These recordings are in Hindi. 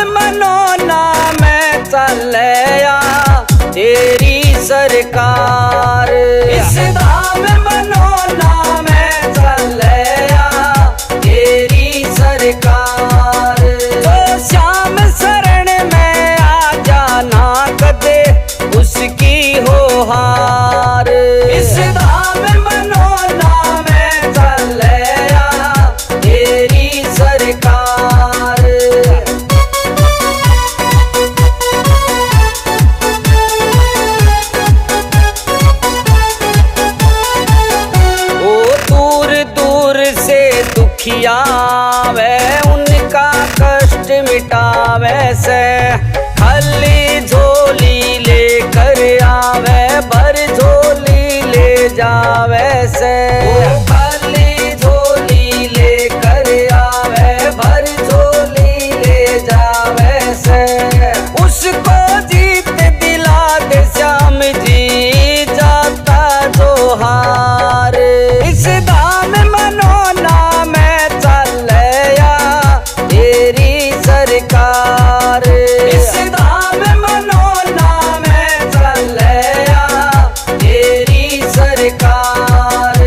मनोना में चलया तेरी सरकार। इस धाम मनोना में चलया तेरी सरकार। तो श्याम शरण में आ जाना कदे उसकी हो हार। इस धाम मनोना में चलया तेरी सरकार। दुखियावे उनका कष्ट मिटावे से खाली झोली लेकर आवे भर झोली ले जावे से। खाली झोली लेकर आवे भर झोली ले जावे से। उसको जीत दिला दे श्याम जी जाता जो हार। इस धाम मनोना में चलया तेरी सरकार। इस धाम मनोना में चलया तेरी सरकार।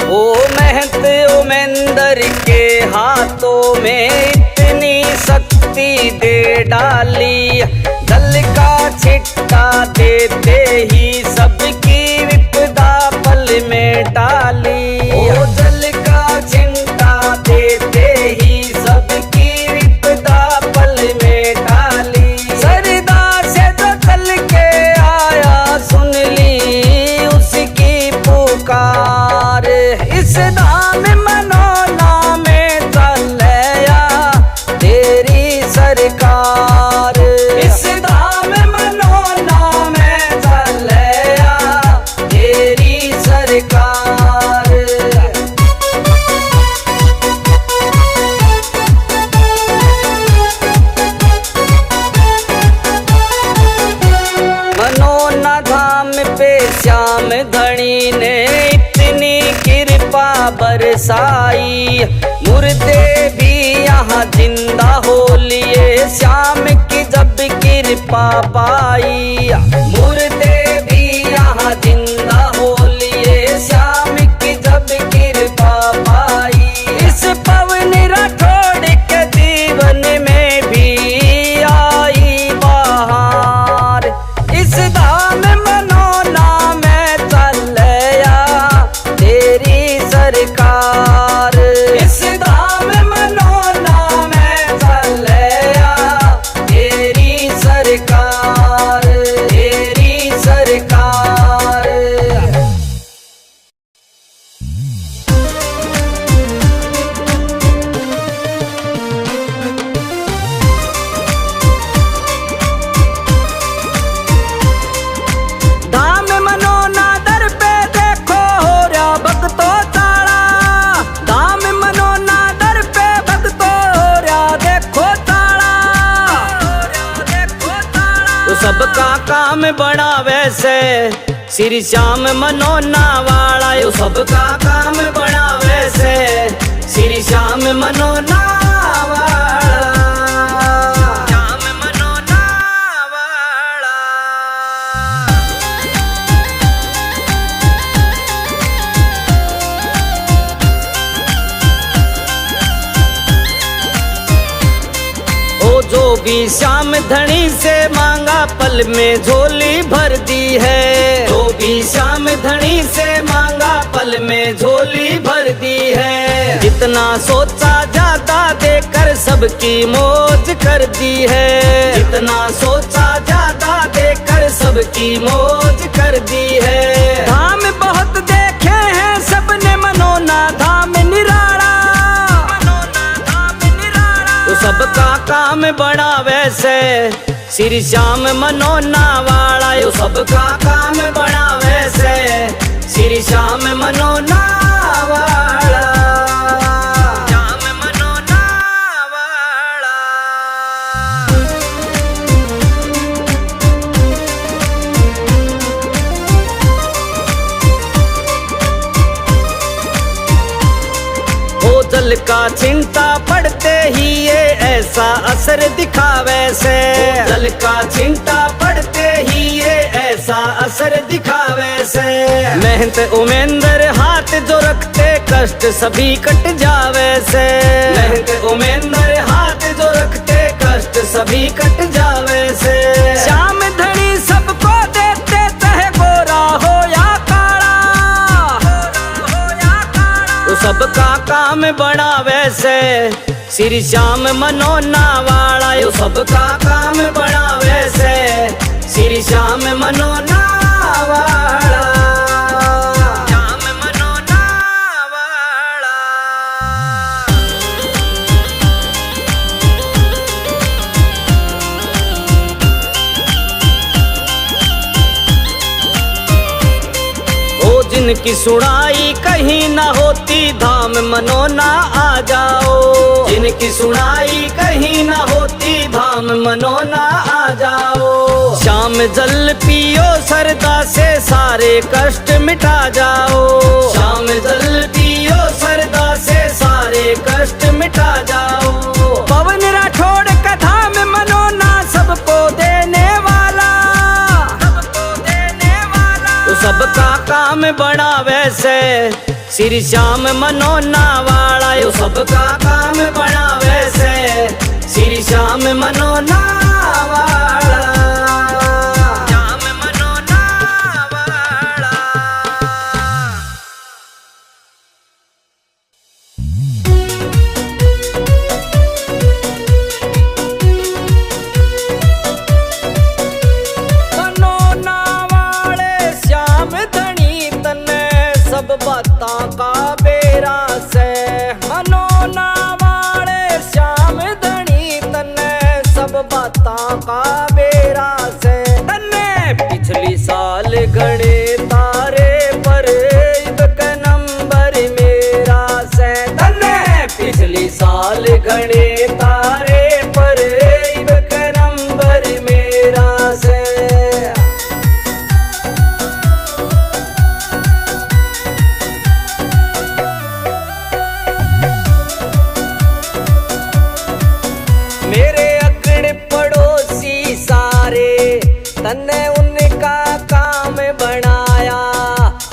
ओ महंत उमेंदर के हाथों में इतनी शक्ति दे डाली। जल का छिट्टा देते ही सबकी विपदा पल में टाली। ओ जल का छिट्टा देते ही सबकी विपदा पल में टाली। सरदा से जो चल के आया सुन ली उसकी पुकार। इस धाम मनोना में चलया तेरी सरकार। इस धाम मनोना में चलया तेरी सरकार। मनोना धाम पे श्याम धनी ने इतनी कृपा बरसाई। मुर्दे भी यहाँ जिंदा हो लिए श्याम की जब कृपा पाई। मुर्दे भी यहाँ जिंदा हो लिए श्याम की जब कृपा पाई। इस पवन राठौड़ के जीवन में भी आई बहार। इस धाम मनोना में चलया तेरी सरकार। इस धाम मनोना में चलया तेरी सरकार। तेरी सरकार। धाम मनोना दर पे देखो हो रहा भक्तो ताड़ा। धाम मनोना दर पे भक्तो हो रहा देखो ताड़ा। तो सबका काम बड़ा वैसे श्री श्याम मनोना वाला। यो सबका काम बड़ा वैसे श्री श्याम मनोना वाला। श्याम मनोना वाला। ओ जो भी श्याम धनी से मांगा पल में झोली भर दी है। जो भी श्याम धनी से मांगा पल में झोली भर दी है। जितना सोचा ज्यादा देकर सबकी मौज कर दी है। जितना सोचा ज्यादा देकर सबकी मौज कर दी है। धाम बहुत देखे हैं सबने मनोना धाम निराला। तो सबका काम बड़ा वैसे श्री श्याम मनोना वाला। यो सबका काम बड़ा वैसे श्री श्याम मनोना वाला। श्याम मनोना वाला। जल का छिंटा पड़ते ही ये ऐसा असर दिखावे से, जल का छिंटा पड़ते ही ये ऐसा असर दिखावे से। मेहनत उमेंद्र हाथ जो रखते कष्ट सभी कट जावे से, मेहनत उमेंद्र हाथ जो रखते कष्ट सभी कट जावे से। श्याम धनी सबको देते चाहे गोरा हो या काला, तो सबका काम बनावे से श्री श्याम मनोना वाला, यो सबका काम बनावे से श्री श्याम मनोना वाला। श्याम मनोना वाला। ओ जिनकी सुनाई कहीं ना होती धाम मनोना आ जाओ, जिनकी सुनाई कहीं ना होती धाम मनोना आ जाओ। शाम जल पियो सरदा से सारे कष्ट मिटा जाओ, शाम जल पियो सरदा से सारे कष्ट मिटा जाओ। पवन राठौड़ का धाम मनोना सबको देने वाला, सबको देने वाला, तो सबका काम बनावे से श्री श्याम मनोना वाला, यो सबका काम बनावे से श्री श्याम मनोना वाला। श्याम मनोना वाला। मनोना वाले श्याम धनी तने सब बातां का बेरा से, मनोना वाले श्याम धनी तने सब बातां का बेरा से। तन्ने पिछली साल घड़े तारे पर इब के नंबर मेरा से, तन्ने पिछली साल घड़े तारे पर इब के नंबर मेरा से। मेरे अगड़ पड़ोसी सारे तन्ने उनका काम बनाया,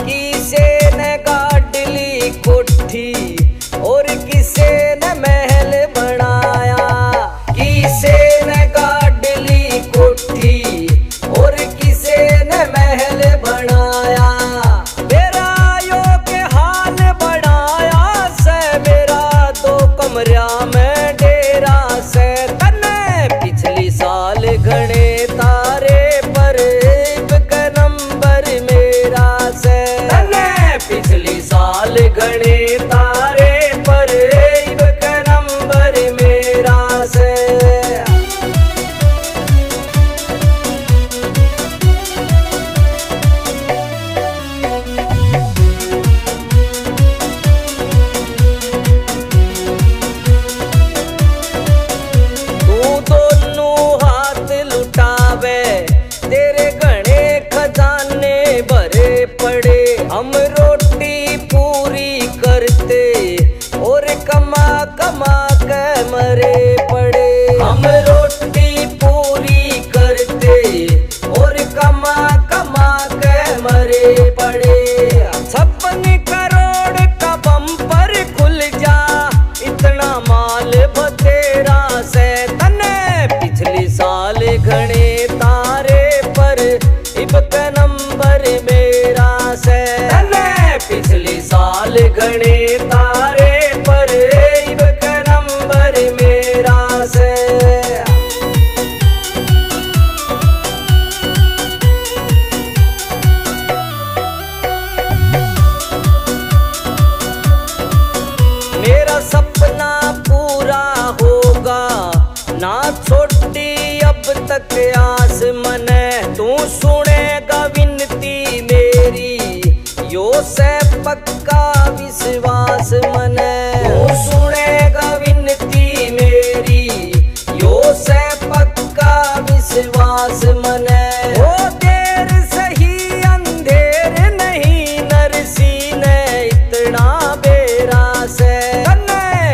किसे ने गाडली कोठी और किसे ने महल बनाया, किसे ने गाडली कोठी और किसे ने महल बनाया। मेरा यो के हाल बनाया से मेरा 2 कमरा में डेरा से। तन्ने पिछली साल घड़े तारे पर इब के नंबर मेरा से, तन्ने पिछली साल घड़े तारे पर इब के नंबर मेरा से। तू दोनों हाथ लुटावे तेरे घने खजाने भरे पड़े, हम रोटी पूरी करते और कमा कमा के मरे पड़े, हम रोटी पूरी करते और कमा कमा के मरे पड़े। 56 करोड़ का बम्पर खुल जा इतना माल बतेरा से। तन्ने पिछली साल घने तारे पर इब के नंबर मेरा से, तन्ने पिछली साल घने तारे पर इब के नंबर मेरा से। मेरा सपना पूरा होगा ना छोटी अब तक आस मने, तू सुनेगा विनती मेरी यो से पक्का विश्वास मने, तू सुनेगा विनती मेरी यो से पक्का विश्वास मने। ओ देर सही अंधेर नहीं नरसी ने इतना बेरा से, तन्ने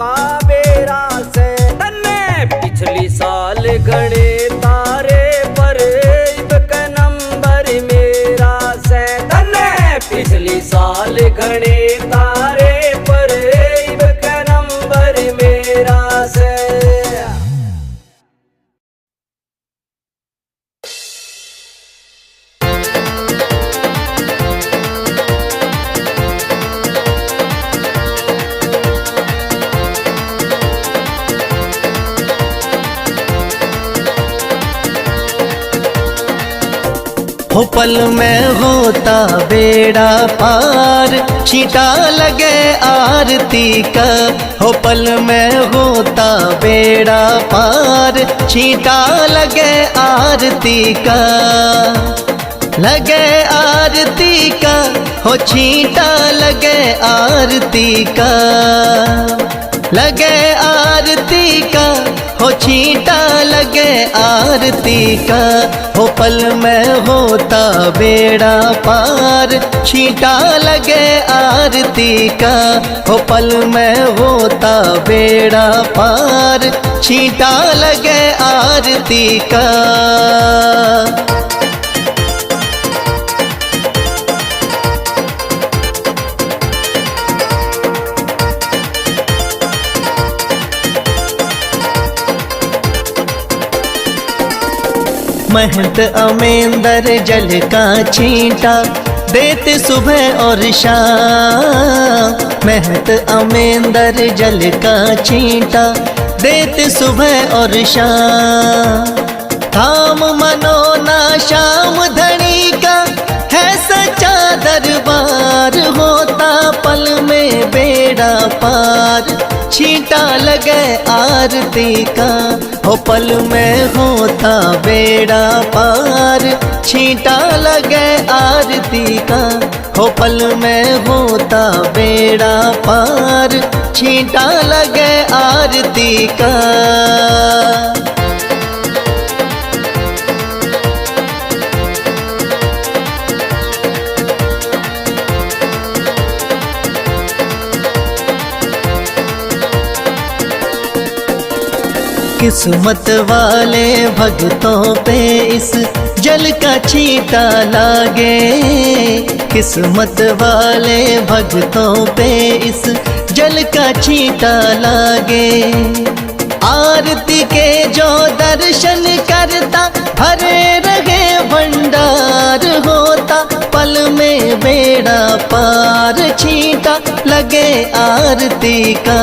का बेड़ा से तन्ने पिछली साल घड़े तारे पर इब का नंबर मेरा से तन्ने पिछली साल घड़े तारे पर इब का नंबर मेरा से। हो पल में होता बेड़ा पार, छींटा लगे आरती का। हो पल में होता बेड़ा पार, छींटा लगे आरती का। लगे आरती का, हो छींटा लगे आरती का। लगे आरती का, हो छींटा लगे आरती का। हो पल में होता बेड़ा पार, छींटा लगे आरती का। हो पल में होता बेड़ा पार, छींटा लगे आरती का। महंत अमेंदर जल का छींटा देते सुबह और शाम। महंत अमेंदर जल का छींटा देते सुबह और शाम। थाम मनो ना श्याम धनी का है सच्चा दरबार। होता पल में बेड़ा पार, छींटा लगे आरती का। हो पल में होता बेड़ा पार, छींटा लगे आरती का। हो पल में होता बेड़ा पार, छींटा लगे आरती का। किस्मत वाले भक्तों पे इस जल का छींटा लागे। किस्मत वाले भक्तों पे इस जल का छींटा लागे। आरती के जो दर्शन करता भरे रहे भंडार। होता पल में बेड़ा पार, छींटा लगे आरती का।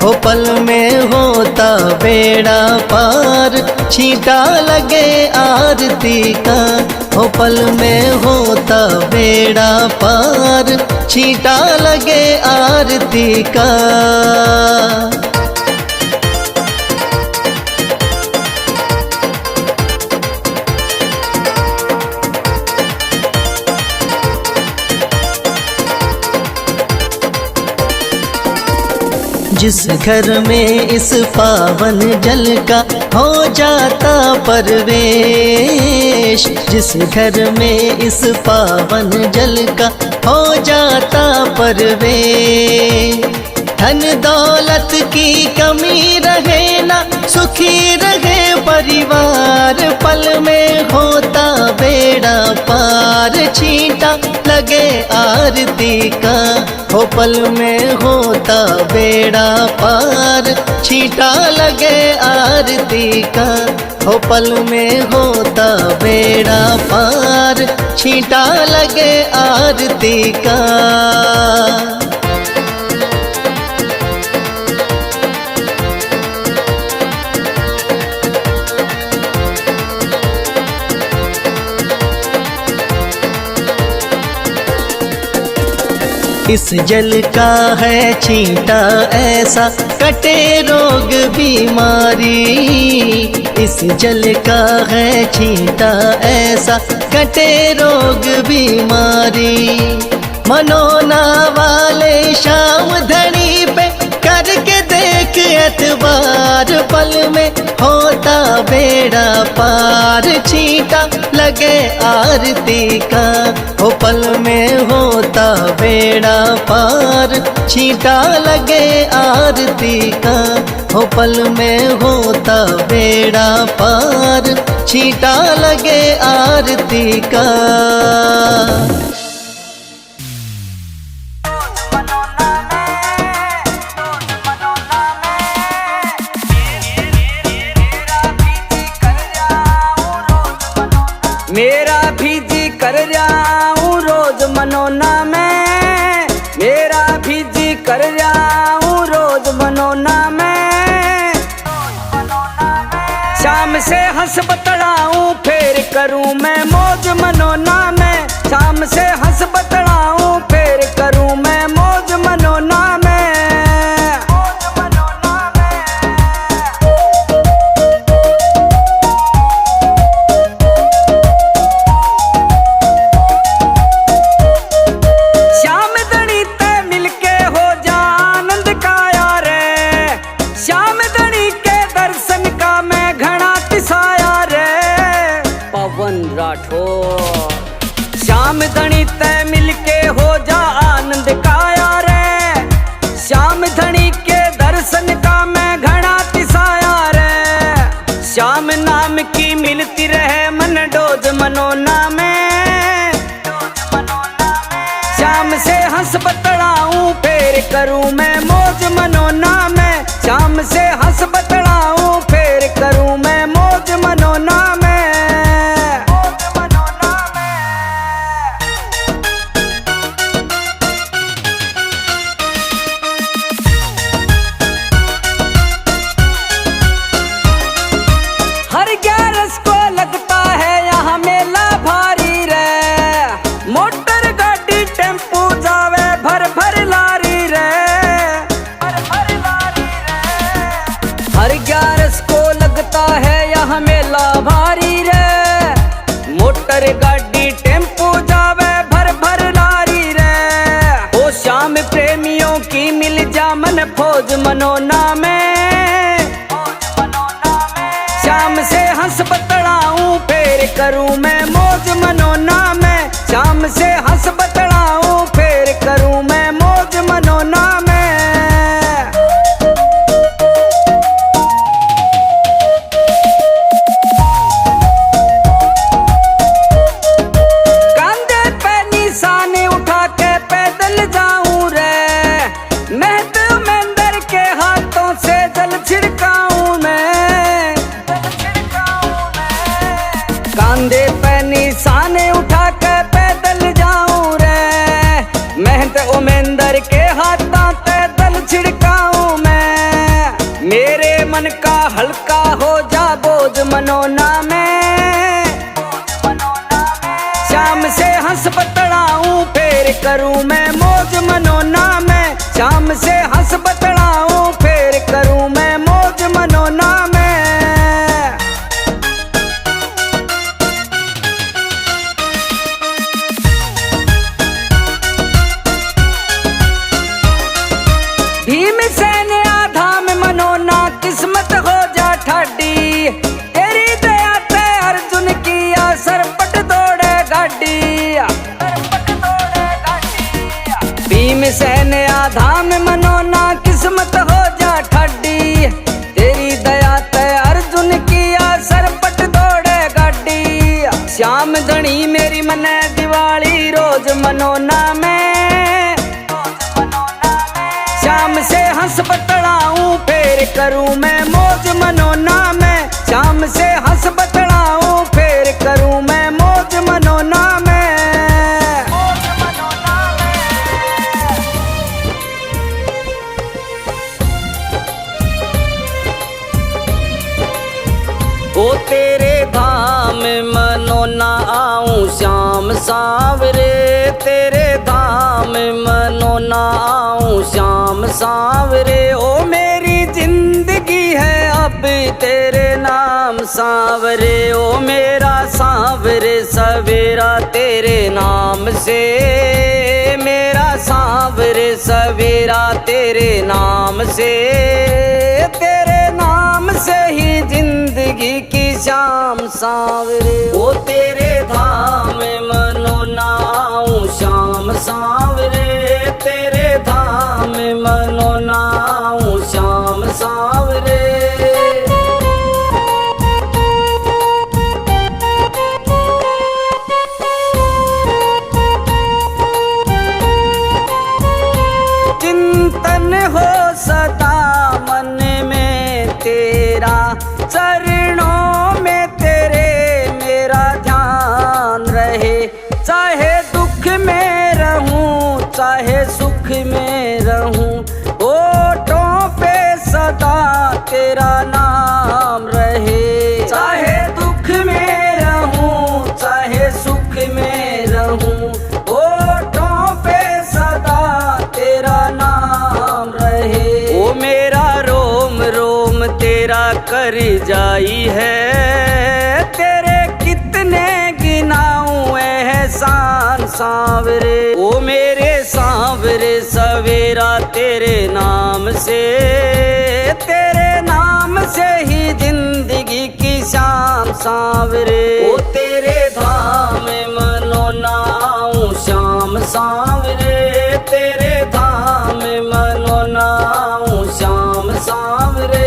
हो पल में होता बेड़ा पार, छींटा लगे आरती का। हो पल में होता बेड़ा पार, छींटा लगे आरती का। जिस घर में इस पावन जल का हो जाता परवेश। जिस घर में इस पावन जल का हो जाता परवेश। धन दौलत की कमी रहे ना, सुखी रहे परिवार। पल में होता बेड़ा पार, छींटा लगे आरती का। हो पल में होता बेड़ा पार, छींटा लगे आरती का। हो पल में होता बेड़ा पार, छींटा लगे आरती का। इस जल का है छींटा ऐसा, कटे रोग बीमारी। इस जल का है छींटा ऐसा, कटे रोग बीमारी। मनोना वाले श्याम धनी पे करके देख एतबार पल में होता बेड़ा पार, छींटा लगे आरती का हो पल में होता बेड़ा पार, छींटा लगे आरती का हो पल में होता बेड़ा पार, छींटा लगे आरती का। मेरा भी जी कर जाऊं रोज मनोना में, मेरा भी जी कर जाऊं रोज मनोना में। शाम से हंस बतलाऊं फिर करूं मैं मौज मनोना में, शाम से हंस बतलाऊं फिर करूं मैं मौज मनोना में। श्याम धनी तय मिलके हो जा आनंद काया रे, श्याम धनी के दर्शन का मैं घना तिसाया रे। श्याम नाम की मिलती रहे मन डोज मनोना में, श्याम से हंस बतलाऊं फिर करूं मैं मौज मनोना में, श्याम से हंस बतलाऊं फिर करूं मैं मौज मनोना में। हर 11 को लगता है यहाँ मेला भारी रे, मोटर गाड़ी टेम्पू जावे भर भर लारी रे, भर भर लारी रे। हर 11 को लगता है यहाँ मेला भारी रे, मोटर गाड़ी टेम्पू जावे भर भर लारी रे। ओ श्याम प्रेमियों की मिल जा मन फौज मनोना में, श्याम से हंस बतलाऊं फिर करूं मैं मौज मनोना में, श्याम से हंस बतलाऊं फिर करूं मैं मौज मनोना में। कांधे पे निशाने उठा के पैदल जाऊं रे, मैं तो मेंदर के हाथों से जल छिड़काऊं मैं, कांधे पे निशाने उठा के पैदल जाऊं रे, मेहनत उमेंदर के हाथों से दल छिड़काऊं मैं। मेरे मन का हल्का हो जा बोझ मनोना में, श्याम से हंस बतलाऊं फिर करूं मैं मौज मनोना में, श्याम से हंस बतलाऊं फिर करूं मैं मौज मनोना में। भीमसेन आधाम मनोना किस्मत हो जा ठाडी, तेरी दया ते अर्जुन किया सरपट दौड़े गाड़ी, भीमसेन आधाम मनोना किस्मत हो जा ठाडी, तेरी दया ते अर्जुन किया सरपट दौड़े गाड़ी। श्याम धनी मेरी मने दिवाली रोज मनोना में, श्याम से हंस बतलाऊं फिर करूं मैं मौज मनोना में, श्याम से हंस बतलाऊं फिर करूं मैं मौज मनोना में। ओ तेरे धाम मनोना आऊं श्याम सांवरे, तेरे धाम मनोना आऊं श्याम सांवरे। ओ मेरी जिंदगी है अब तेरे नाम सांवरे, ओ मेरा सांवरे सवेरा तेरे नाम से, मेरा सांवरे सवेरा तेरे नाम से। जिंदगी की शाम सांवरे। ओ तेरे धाम में मनो नाऊं श्याम सांवरे, तेरे धाम में मनो नाऊं श्याम सांवरे। चिंतन हो सदा मन में तेरा, चरणों में तेरे मेरा ध्यान रहे। चाहे दुख में रहूं चाहे सुख में रहूं, होठों पे सदा तेरा नाम रहे। चाहे दुख में रहूं चाहे सुख में रहूं, होठों पे सदा तेरा नाम रहे। ओ मेरा रोम रोम तेरा कर जाई है, तेरे कितने गिनाऊं एहसान सांवरे। ओ मेरे सांवरे सवेरा तेरे नाम से, तेरे नाम से ही जिंदगी की शाम सांवरे। ओ तेरे धाम में मनो नाऊं श्याम सांवरे, तेरे धाम में मनो नाऊं श्याम सांवरे।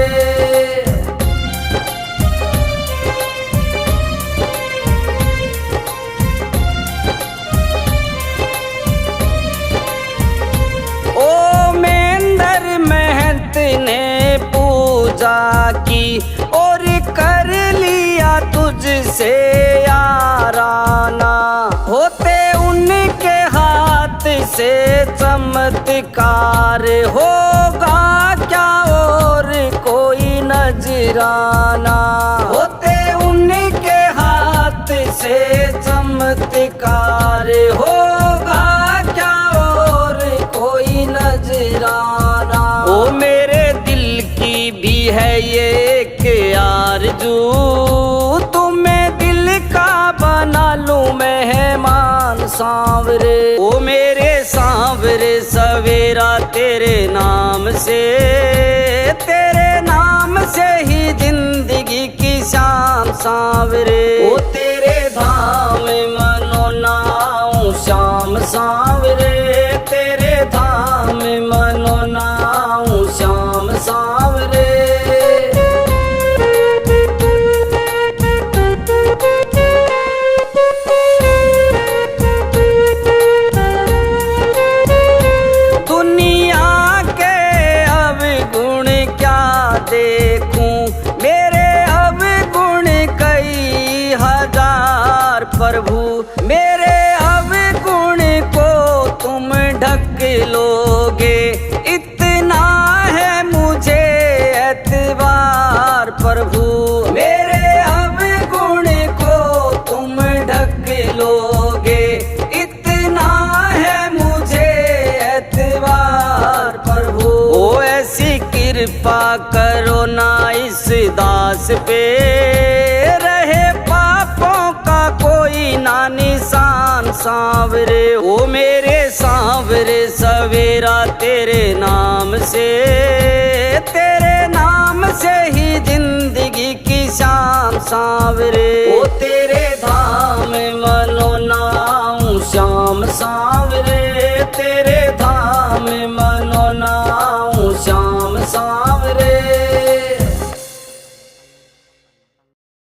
ओ मेंदर महंत ने पूजा की और कर लिया तुझसे याराना, होते उनके हाथ से चमत्कार, होगा क्या और कोई नजराना। होते उनके हाथ से चमत्कार, होगा क्या और कोई नजराना। ओ मेरे दिल की भी है ये एक आरज़ू, तुम्हें दिल का बना लूं मेहमान सांवरे। ओ मेरे सांवरे सवेरा तेरे नाम से, तेरे नाम से ही जिंदगी की शाम सांवरे। ओ तेरे धाम में मनो नाऊं श्याम सांवरे, तेरे धाम में मनो नाऊं श्याम सांवरे। दुनिया के अवगुण क्या देखूं, मेरे अवगुण कई हजार प्रभु। मेरे अवगुण को तुम ढक लोगे, इतना है मुझे एतबार प्रभु। मेरे अवगुण को तुम ढक लोगे, इतना है मुझे एतबार प्रभु। ओ ऐसी कृपा करो ना इस दास पे, रहे पापों का कोई ना निशान सांवरे। ओ मेरे सांवरे सवेरा तेरे नाम से, तेरे नाम से ही जिंदगी की शाम सांवरे। ओ तेरे धाम में मनो नाऊं श्याम सांवरे, तेरे धाम में मनो नाऊं